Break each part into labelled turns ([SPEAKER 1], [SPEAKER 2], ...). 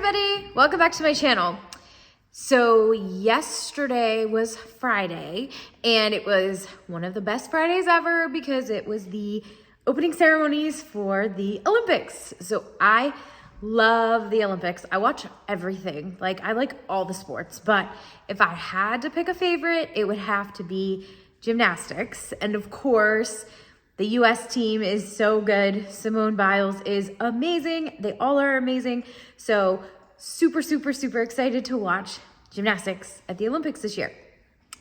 [SPEAKER 1] everybody, welcome back to my channel. So yesterday was Friday and it was one of the best Fridays ever because it was the opening ceremonies for the Olympics. So I love the Olympics. I watch everything. I like all the sports, but if I had to pick a favorite, it would have to be gymnastics. And of course, the US team is so good. Simone Biles is amazing. They all are amazing. So super excited to watch gymnastics at the Olympics this year.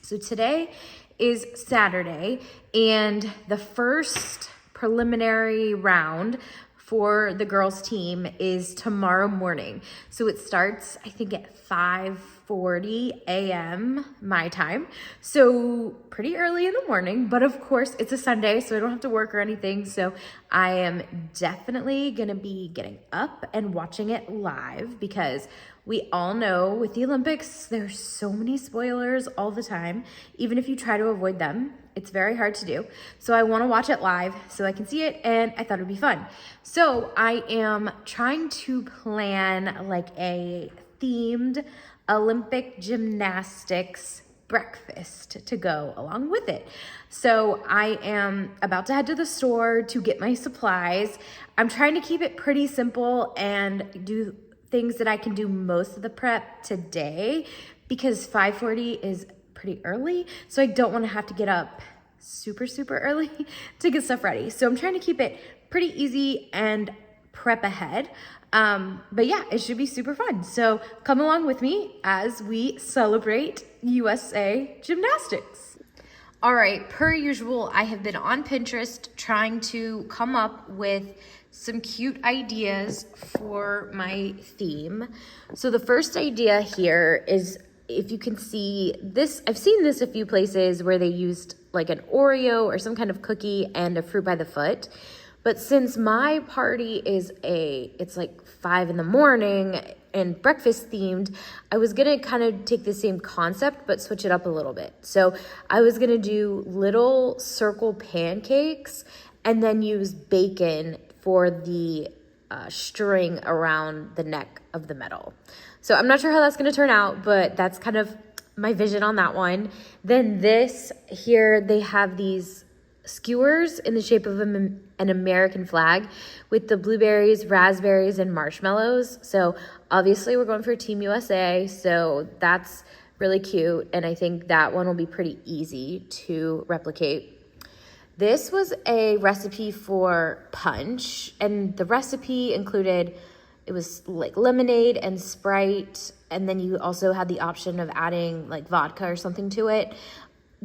[SPEAKER 1] So today is Saturday and the first preliminary round for the girls team is tomorrow morning. So it starts, I think, at 5:40 a.m. my time. So pretty early in the morning, but of course it's a Sunday, so I don't have to work or anything. So I am definitely gonna be getting up and watching it live because we all know with the Olympics, there's so many spoilers all the time. Even if you try to avoid them, it's very hard to do. So I wanna watch it live so I can see it, and I thought it'd be fun. So I am trying to plan like a themed Olympic gymnastics breakfast to go along with it. So I am about to head to the store to get my supplies. I'm trying to keep it pretty simple and do things that I can do most of the prep today because 5:40 is pretty early. So I don't want to have to get up super early to get stuff ready. So I'm trying to keep it pretty easy and prep ahead. But yeah, it should be super fun. So come along with me as we celebrate USA gymnastics. All right, per usual, I have been on Pinterest trying to come up with some cute ideas for my theme. So the first idea here is, if you can see this, I've seen this a few places where they used like an Oreo or some kind of cookie and a fruit by the foot. But since my party is it's like 5 in the morning and breakfast themed, I was gonna kind of take the same concept, but switch it up a little bit. So I was gonna do little circle pancakes and then use bacon for the string around the neck of the medal. So I'm not sure how that's gonna turn out, but that's kind of my vision on that one. Then this here, they have these skewers in the shape of an American flag with the blueberries, raspberries, and marshmallows. So obviously we're going for Team USA, so that's really cute. And I think that one will be pretty easy to replicate. This was a recipe for punch, and the recipe included, it was like lemonade and Sprite, and then you also had the option of adding like vodka or something to it.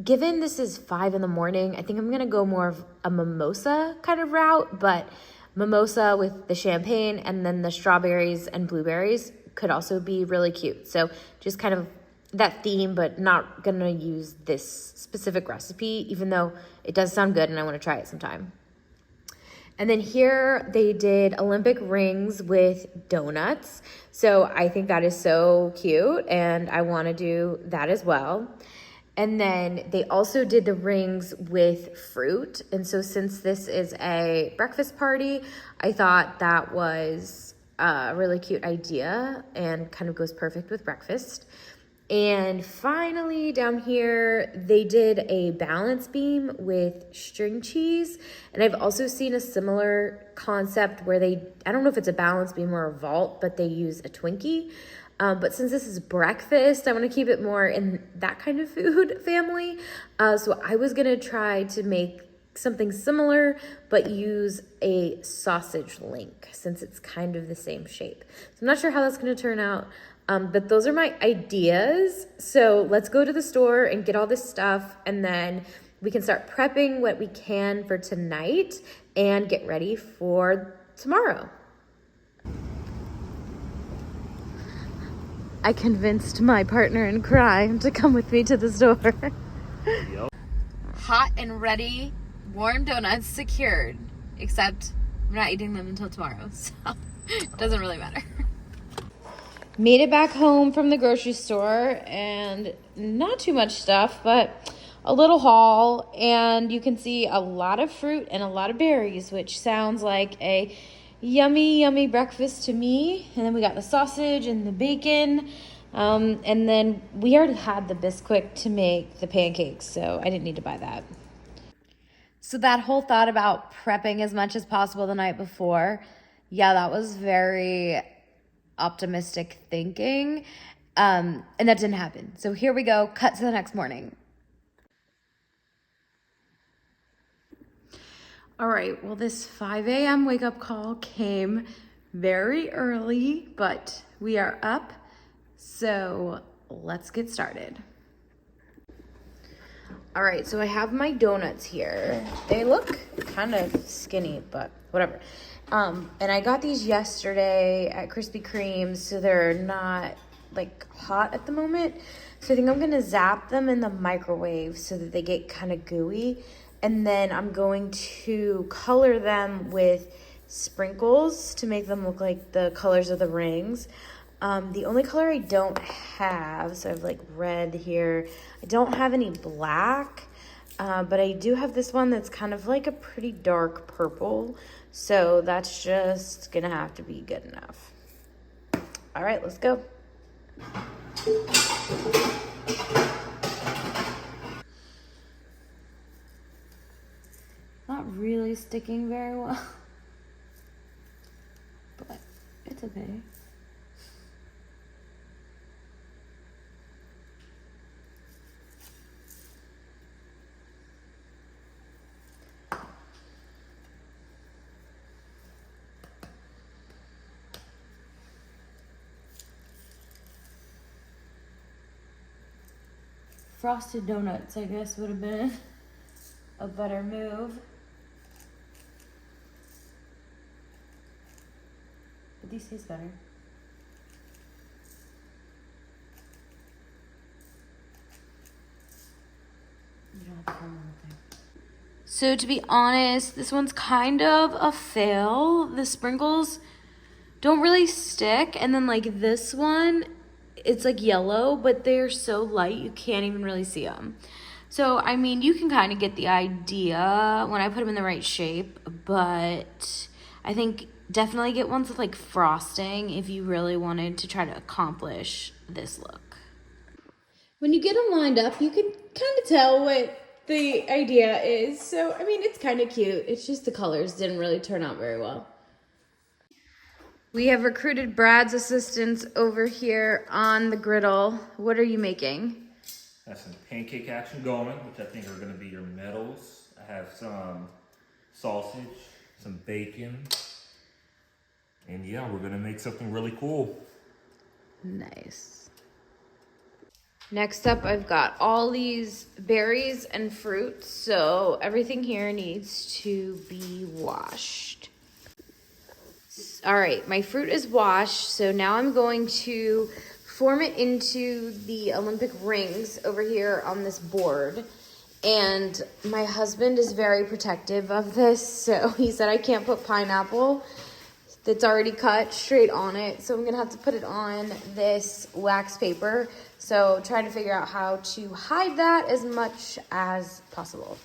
[SPEAKER 1] Given this is 5 in the morning, I think I'm gonna go more of a mimosa kind of route, but mimosa with the champagne and then the strawberries and blueberries could also be really cute. So just kind of that theme, but not gonna use this specific recipe, even though it does sound good and I wanna try it sometime. And then here they did Olympic rings with donuts. So I think that is so cute and I wanna do that as well. And then they also did the rings with fruit. And so since this is a breakfast party, I thought that was a really cute idea and kind of goes perfect with breakfast. And finally down here, they did a balance beam with string cheese. And I've also seen a similar concept where I don't know if it's a balance beam or a vault, but they use a Twinkie. But since this is breakfast, I want to keep it more in that kind of food family. So I was going to try to make something similar, but use a sausage link since it's kind of the same shape. So I'm not sure how that's going to turn out. But those are my ideas. So let's go to the store and get all this stuff, and then we can start prepping what we can for tonight and get ready for tomorrow. I convinced my partner in crime to come with me to the store. Yep. Hot and ready, warm donuts secured, except I'm not eating them until tomorrow, so it doesn't really matter. Made it back home from the grocery store, and not too much stuff, but a little haul, and you can see a lot of fruit and a lot of berries, which sounds like a yummy, yummy breakfast to me. And then we got the sausage and the bacon. And then we already had the Bisquick to make the pancakes, so I didn't need to buy that. So that whole thought about prepping as much as possible the night before, yeah, that was very optimistic thinking. And that didn't happen. So here we go, cut to the next morning. All right, well, this 5 a.m. wake up call came very early, but we are up, so let's get started. All right, so I have my donuts here. They look kind of skinny, but whatever. And I got these yesterday at Krispy Kreme, so they're not like hot at the moment. So I think I'm gonna zap them in the microwave so that they get kind of gooey. And then I'm going to color them with sprinkles to make them look like the colors of the rings. The only color I don't have, so I have like red here. I don't have any black, but I do have this one that's kind of like a pretty dark purple. So that's just gonna have to be good enough. All right, let's go. Not really sticking very well, but it's okay. Frosted donuts, I guess, would have been a better move. But these taste better. You don't have to burn anything. So to be honest, this one's kind of a fail. The sprinkles don't really stick. And then like this one, it's like yellow, but they're so light you can't even really see them. So, I mean, you can kind of get the idea when I put them in the right shape, but I think definitely get ones with like frosting if you really wanted to try to accomplish this look. When you get them lined up, you can kind of tell what the idea is. So, I mean, it's kind of cute. It's just the colors didn't really turn out very well. We have recruited Brad's assistants over here on the griddle. What are you making?
[SPEAKER 2] I have some pancake action going, which I think are going to be your medals. I have some sausage, some bacon, and yeah, we're going to make something really cool.
[SPEAKER 1] Nice. Next up, I've got all these berries and fruits, so everything here needs to be washed. All right, my fruit is washed, so now I'm going to form it into the Olympic rings over here on this board. And my husband is very protective of this, so he said I can't put pineapple that's already cut straight on it. So I'm gonna have to put it on this wax paper. So trying to figure out how to hide that as much as possible.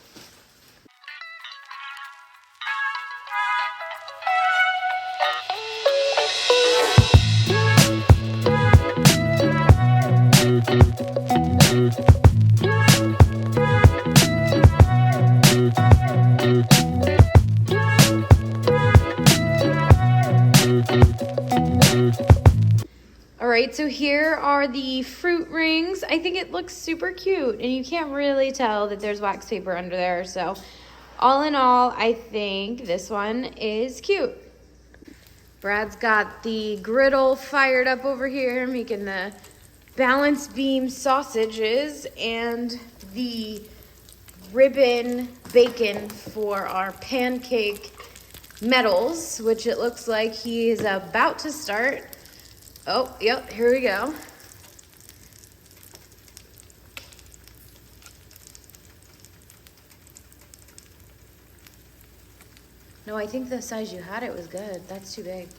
[SPEAKER 1] All right, so here are the fruit rings. I think it looks super cute, and you can't really tell that there's wax paper under there. So all in all, I think this one is cute. Brad's got the griddle fired up over here, making the balance beam sausages and the ribbon bacon for our pancake medals, which it looks like he is about to start. Oh, yep, here we go. No, I think the size you had it was good. That's too big.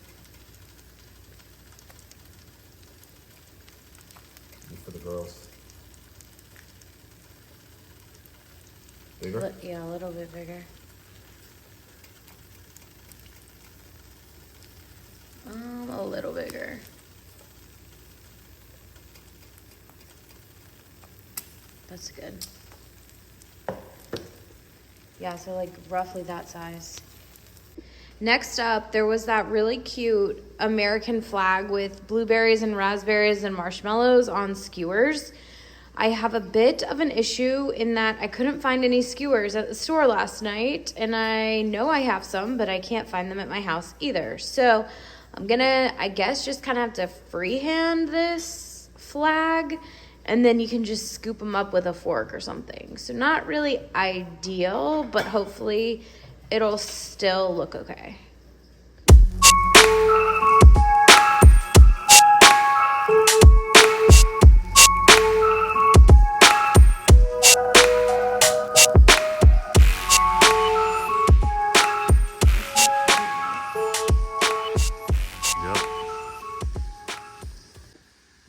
[SPEAKER 2] For the girls. Bigger?
[SPEAKER 1] Yeah, a little bit bigger. That's good. Yeah, so like roughly that size. Next up, there was that really cute American flag with blueberries and raspberries and marshmallows on skewers. I have a bit of an issue in that I couldn't find any skewers at the store last night, and I know I have some, but I can't find them at my house either. So I'm gonna, I guess, just kind of have to freehand this flag, and then you can just scoop them up with a fork or something. So not really ideal, but hopefully it'll still look okay.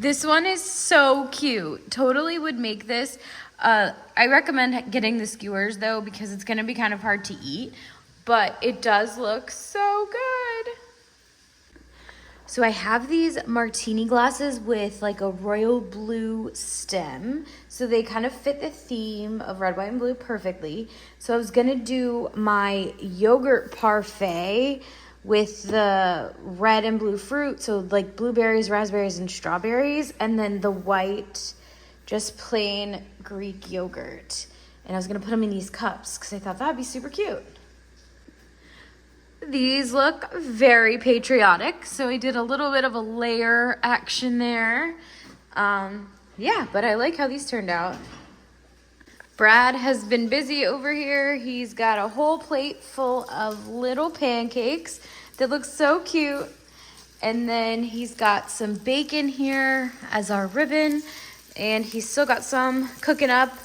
[SPEAKER 1] This one is so cute. Totally would make this. I recommend getting the skewers though, because it's gonna be kind of hard to eat, but it does look so good. So I have these martini glasses with like a royal blue stem. So they kind of fit the theme of red, white, and blue perfectly. So I was gonna do my yogurt parfait with the red and blue fruit, so like blueberries, raspberries, and strawberries, and then the white, just plain Greek yogurt. And I was gonna put them in these cups because I thought that'd be super cute. These look very patriotic, so I did a little bit of a layer action there. Yeah, but I like how these turned out. Brad has been busy over here. He's got a whole plate full of little pancakes that look so cute. And then he's got some bacon here as our ribbon. And he's still got some cooking up.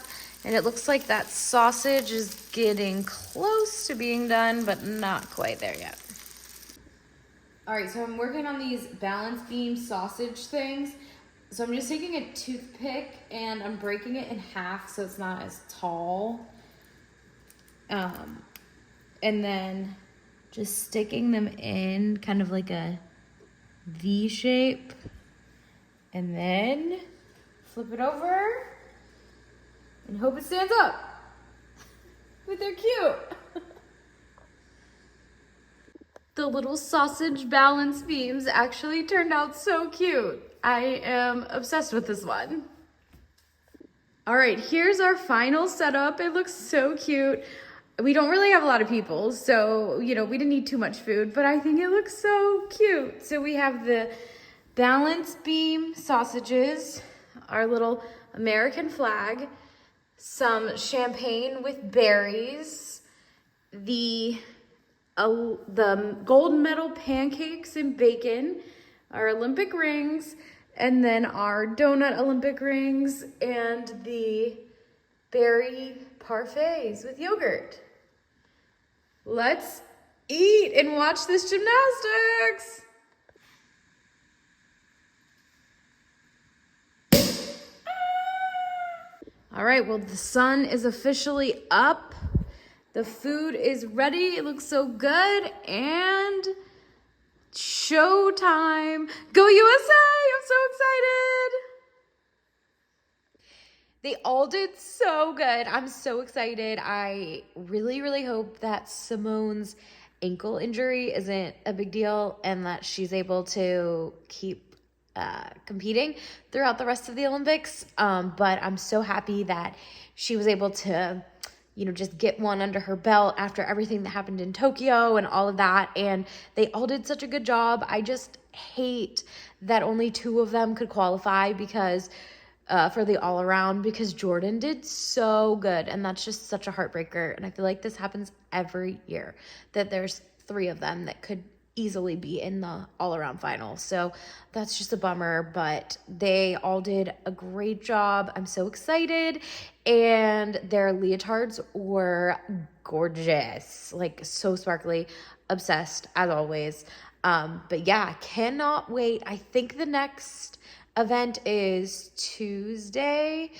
[SPEAKER 1] And it looks like that sausage is getting close to being done, but not quite there yet. All right, so I'm working on these balance beam sausage things. So I'm just taking a toothpick and I'm breaking it in half so it's not as tall. And then just sticking them in kind of like a V shape. And then flip it over and hope it stands up. But they're cute. The little sausage balance beams actually turned out so cute. I am obsessed with this one. All right, here's our final setup. It looks so cute. We don't really have a lot of people, so, you know, we didn't need too much food, but I think it looks so cute. So we have the balance beam sausages, our little American flag, some champagne with berries, the gold medal pancakes and bacon, our Olympic rings, and then our donut Olympic rings, and the berry parfaits with yogurt. Let's eat and watch this gymnastics. All right, well, the sun is officially up. The food is ready. It looks so good. And showtime. Go USA! I'm so excited. They all did so good. I'm so excited. I really, really hope that Simone's ankle injury isn't a big deal and that she's able to keep competing throughout the rest of the Olympics. But I'm so happy that she was able to, you know, just get one under her belt after everything that happened in Tokyo and all of that. And they all did such a good job. I just hate that only 2 of them could qualify because for the all around, because Jordan did so good. And that's just such a heartbreaker. And I feel like this happens every year, that there's 3 of them that could easily be in the all-around final. So that's just a bummer, but they all did a great job. I'm so excited. And their leotards were gorgeous, like so sparkly. Obsessed as always. But yeah, cannot wait. I think the next event is Tuesday.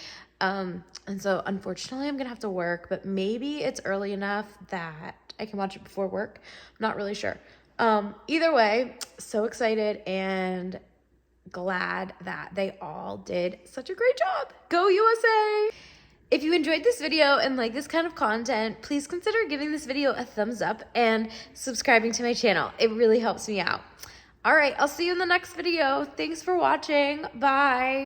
[SPEAKER 1] And so unfortunately I'm gonna have to work, but maybe it's early enough that I can watch it before work. I'm not really sure. Either way, so excited and glad that they all did such a great job. Go USA! If you enjoyed this video and like this kind of content, please consider giving this video a thumbs up and subscribing to my channel. It really helps me out. All right, I'll see you in the next video. Thanks for watching. Bye.